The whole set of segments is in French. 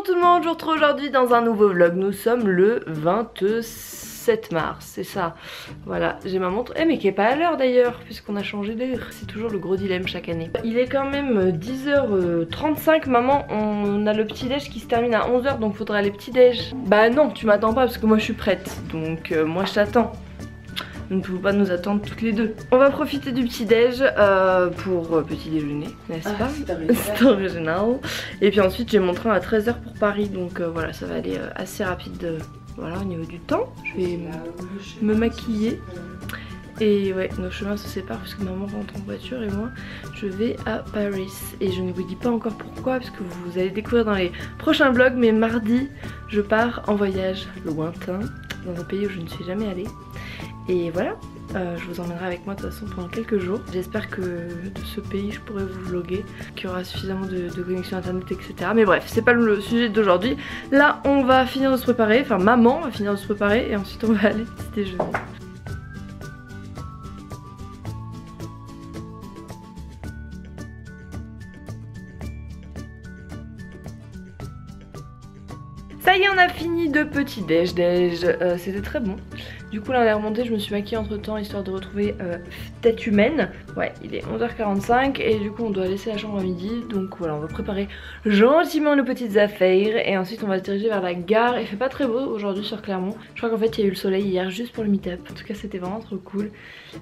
Bonjour tout le monde, je vous retrouve aujourd'hui dans un nouveau vlog. Nous sommes le 27 mars, c'est ça. Voilà, j'ai ma montre, mais qui est pas à l'heure d'ailleurs, puisqu'on a changé d'heure. C'est toujours le gros dilemme chaque année. Il est quand même 10h35, maman, on a le petit déj qui se termine à 11h, donc faudra aller petit déj. Bah non, tu m'attends pas parce que moi je suis prête, donc moi je t'attends. Nous ne pouvons pas nous attendre toutes les deux. On va profiter du petit déj pour petit déjeuner, n'est-ce pas? C'est original. Et puis ensuite j'ai mon train à 13h pour Paris, donc voilà, ça va aller assez rapide voilà, au niveau du temps. Je vais me maquiller. Et ouais, nos chemins se séparent puisque maman rentre en voiture et moi je vais à Paris. Et je ne vous dis pas encore pourquoi parce que vous allez découvrir dans les prochains vlogs. Mais mardi je pars en voyage lointain dans un pays où je ne suis jamais allée. Et voilà, je vous emmènerai avec moi de toute façon pendant quelques jours. J'espère que de ce pays je pourrai vous vlogger, qu'il y aura suffisamment de connexion internet, etc. Mais bref, c'est pas le sujet d'aujourd'hui. Là on va finir de se préparer, enfin maman va finir de se préparer et ensuite on va aller petit déjeuner. Ça y est, on a fini de petit déj. C'était très bon. Du coup là on est remonté, je me suis maquillée entre temps histoire de retrouver tête humaine. Ouais, il est 11h45 et du coup on doit laisser la chambre à midi. Donc voilà, on va préparer gentiment nos petites affaires et ensuite on va se diriger vers la gare. Il fait pas très beau aujourd'hui sur Clermont. Je crois qu'en fait il y a eu le soleil hier juste pour le meet-up. En tout cas c'était vraiment trop cool.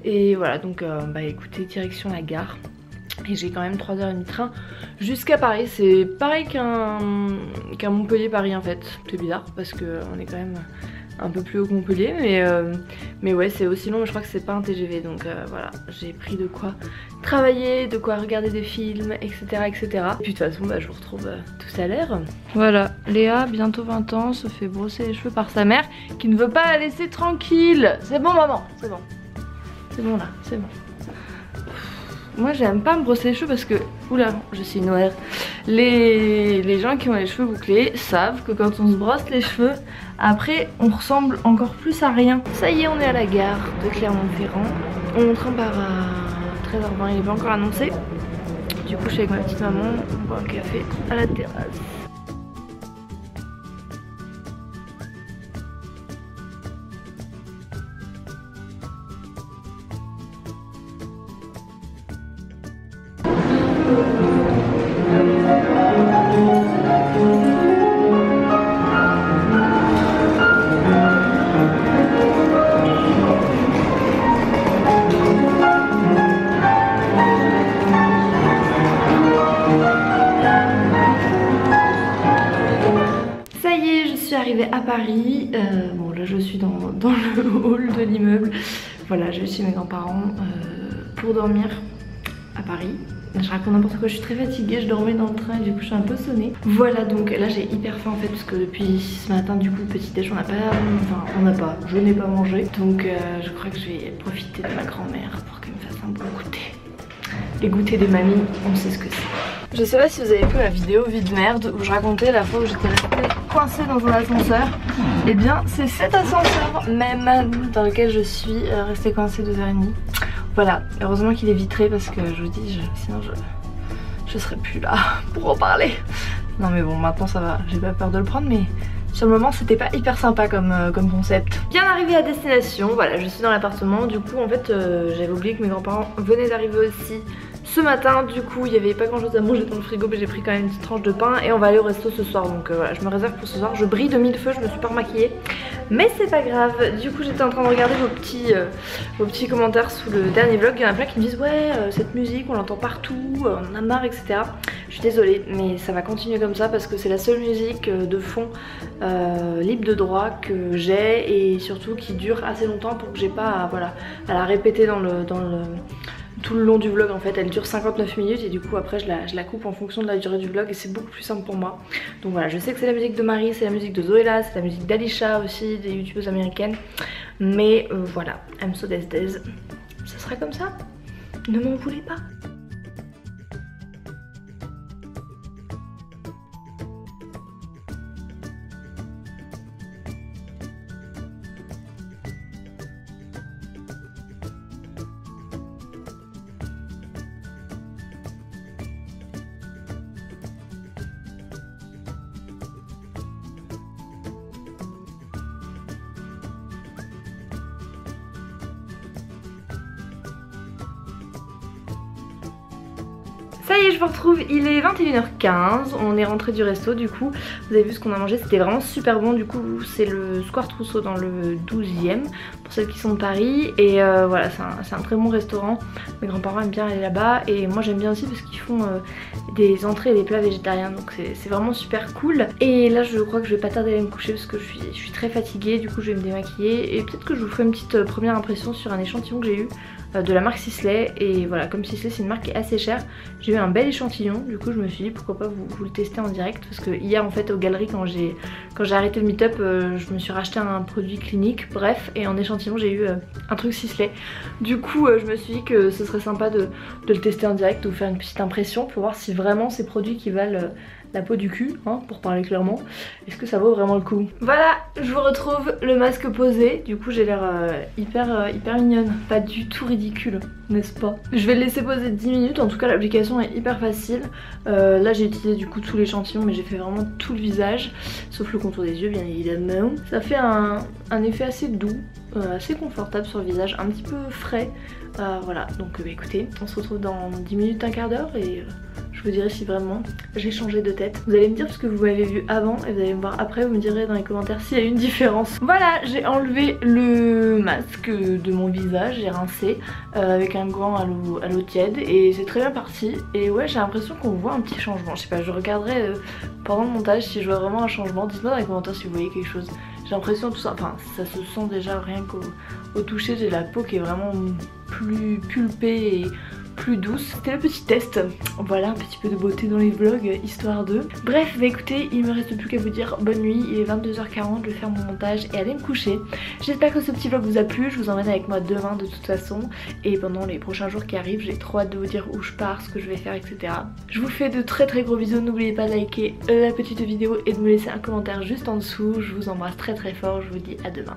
Et voilà, donc bah écoutez, direction la gare. Et j'ai quand même 3h30 de train jusqu'à Paris. C'est pareil qu'un Montpellier-Paris en fait. C'est bizarre parce qu'on est quand même un peu plus haut que Montpellier. Mais ouais, c'est aussi long, mais je crois que c'est pas un TGV. Donc voilà, j'ai pris de quoi travailler, de quoi regarder des films, etc. etc. Et puis de toute façon, bah, je vous retrouve tout à l'heure. Voilà, Léa, bientôt 20 ans, se fait brosser les cheveux par sa mère qui ne veut pas la laisser tranquille. C'est bon maman, c'est bon. C'est bon là, c'est bon. Moi j'aime pas me brosser les cheveux parce que, oula, je suis noire. Les gens qui ont les cheveux bouclés savent que quand on se brosse les cheveux, après on ressemble encore plus à rien. Ça y est, on est à la gare de Clermont-Ferrand. Mon train part à 13h20, il n'est pas encore annoncé. Du coup je suis avec ma petite maman, on boit un café à la terrasse. Ça y est, je suis arrivée à Paris. Bon là je suis dans le hall de l'immeuble. Voilà, je vais chez mes grands-parents pour dormir à Paris. Je raconte n'importe quoi, je suis très fatiguée, je dormais dans le train et du coup je suis un peu sonnée. Voilà, donc là j'ai hyper faim en fait parce que depuis ce matin du coup petit déj je n'ai pas mangé. Donc je crois que je vais profiter de ma grand-mère pour qu'elle me fasse un bon goûter. Les goûters des mamies, on sait ce que c'est. Je sais pas si vous avez vu la vidéo vie de merde où je racontais la fois où j'étais restée coincée dans un ascenseur. Et bien c'est cet ascenseur même dans lequel je suis restée coincée 2h30. Voilà, heureusement qu'il est vitré parce que je vous dis, sinon je serais plus là pour en parler. Non mais bon, maintenant ça va, j'ai pas peur de le prendre, mais sur le moment c'était pas hyper sympa comme concept. Bien arrivé à destination, voilà, je suis dans l'appartement. Du coup en fait j'avais oublié que mes grands-parents venaient d'arriver aussi ce matin. Du coup il n'y avait pas grand chose à manger dans le frigo, mais j'ai pris quand même une petite tranche de pain et on va aller au resto ce soir. Donc voilà, je me réserve pour ce soir. Je brille de mille feux, je me suis pas remaquillée, mais c'est pas grave. Du coup j'étais en train de regarder vos petits commentaires sous le dernier vlog. Il y en a plein qui me disent ouais cette musique on l'entend partout, on en a marre, etc. Je suis désolée mais ça va continuer comme ça parce que c'est la seule musique de fond libre de droit que j'ai et surtout qui dure assez longtemps pour que j'ai pas à la répéter tout le long du vlog. En fait elle dure 59 minutes et du coup après je la coupe en fonction de la durée du vlog et c'est beaucoup plus simple pour moi. Donc voilà, je sais que c'est la musique de Marie, c'est la musique de Zoéla, c'est la musique d'Alisha aussi, des youtubeuses américaines. Mais voilà, I'm so des. Ça sera comme ça, ne m'en voulez pas. je vous retrouve, il est 21h15, on est rentré du resto du coup, vous avez vu ce qu'on a mangé, c'était vraiment super bon. Du coup c'est le Square Trousseau dans le 12e pour celles qui sont de Paris et voilà, c'est un très bon restaurant. Mes grands-parents aiment bien aller là-bas et moi j'aime bien aussi parce qu'ils font des entrées et des plats végétariens, donc c'est vraiment super cool. Et là je crois que je vais pas tarder à me coucher parce que je suis très fatiguée, du coup je vais me démaquiller et peut-être que je vous ferai une petite première impression sur un échantillon que j'ai eu de la marque Sisley. Et voilà, comme Sisley c'est une marque qui est assez chère, j'ai eu un bel échantillon, du coup je me suis dit pourquoi pas vous le tester en direct, parce que hier en fait aux galeries quand j'ai arrêté le meet-up je me suis racheté un produit clinique, bref, et en échantillon j'ai eu un truc Sisley. Du coup je me suis dit que ce serait sympa de le tester en direct, de vous faire une petite impression pour voir si vraiment ces produits qui valent la peau du cul, hein, pour parler clairement, est-ce que ça vaut vraiment le coup. Voilà, je vous retrouve le masque posé, du coup j'ai l'air hyper mignonne, pas du tout ridicule, n'est-ce pas? Je vais le laisser poser 10 minutes, en tout cas l'application est hyper facile. Là j'ai utilisé du coup tout l'échantillon, mais j'ai fait vraiment tout le visage, sauf le contour des yeux bien évidemment. Ça fait un effet assez doux, assez confortable sur le visage, un petit peu frais. Voilà, donc écoutez, on se retrouve dans 10 minutes, un quart d'heure et je vous dirai si vraiment j'ai changé de tête. Vous allez me dire ce que vous m'avez vu avant et vous allez me voir après, vous me direz dans les commentaires s'il y a une différence. Voilà, j'ai enlevé le masque de mon visage, j'ai rincé avec un gant à l'eau tiède et c'est très bien parti. Et ouais, j'ai l'impression qu'on voit un petit changement, je sais pas, je regarderai pendant le montage si je vois vraiment un changement. Dites-moi dans les commentaires si vous voyez quelque chose. J'ai l'impression tout ça, enfin ça se sent déjà rien qu'au toucher, j'ai la peau qui est vraiment plus pulpée et plus douce. C'était le petit test, voilà, un petit peu de beauté dans les vlogs, histoire de... Bref, bah écoutez, il me reste plus qu'à vous dire bonne nuit, il est 22h40, je vais faire mon montage et aller me coucher. J'espère que ce petit vlog vous a plu, je vous emmène avec moi demain de toute façon, et pendant les prochains jours qui arrivent, j'ai trop hâte de vous dire où je pars, ce que je vais faire, etc. Je vous fais de très gros bisous, n'oubliez pas de liker la petite vidéo et de me laisser un commentaire juste en dessous, je vous embrasse très fort, je vous dis à demain.